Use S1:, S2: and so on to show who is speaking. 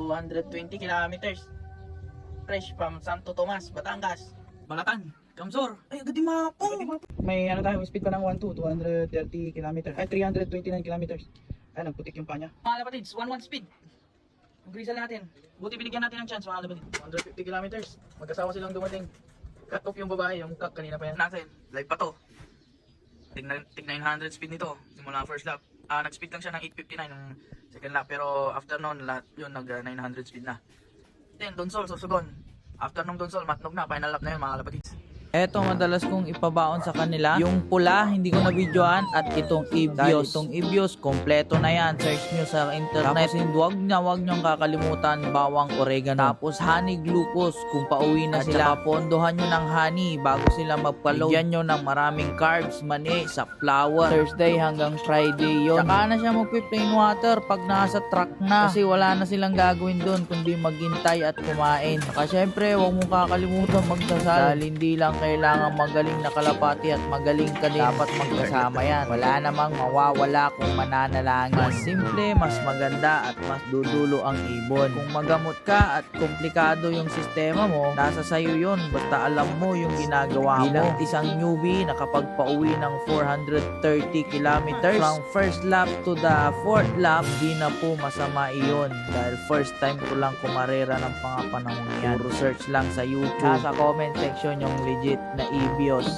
S1: 220 kilometers. Fresh from Santo Tomas, Batangas. Balatan, Kamsor. Ay, agad di mapo. May ano tayo, speed pa ng 230 kilometers. Ay, 329 kilometers. Ay, nagputik yung panya. Mga kapatids, 1-1 speed. Ang grisal natin. Buti binigyan natin ng chance mga kapatids. 150 kilometers. Magkasawa silang dumating. Cut off yung babae, yung kak kanina pa yan. Natin, live pa to. Tig 900 speed nito, simula first lap. Nag-speed lang siya ng 859 ng second lap. Pero after noon, lahat yun nag 900 speed na. Then, Donsol, Sorsogon. After nung Donsol, matnog na. Final lap na yun mga kapatids.
S2: Eto, madalas kong ipabaon sa kanila. Yung pula, hindi ko na-videoan. At itong Evios. Itong Evios, kompleto na yan. Search nyo sa internet. Tapos, wag nyong kakalimutan bawang oregano. Tapos, honey glucose kung pauwi na sila. At pondohan nyo ng honey bago sila magpa-load. Bigyan nyo ng maraming carbs, mani, sa flour. Thursday hanggang Friday yon. Saka na siya magpi-plain water pag nasa truck na. Kasi wala na silang gagawin doon kundi maghintay at kumain. Saka syempre, wag mong kakalimutan magdasal. Dahil hindi lang kailangan magaling na kalapati at magaling ka din. Dapat magkasama yan. Wala namang mawawala kung mananalangin. Mas simple, mas maganda at mas dudulo ang ibon. Kung magamot ka at komplikado yung sistema mo, nasa sayo yun. Basta alam mo yung ginagawa mo. Bilang isang newbie, nakapagpauwi ng 430 kilometers from first lap to the fourth lap, di na po masama iyon. Dahil first time ko lang kumarera ng pangapanahon yan. Puro search lang sa YouTube. Sa comment section yung legit na Evios.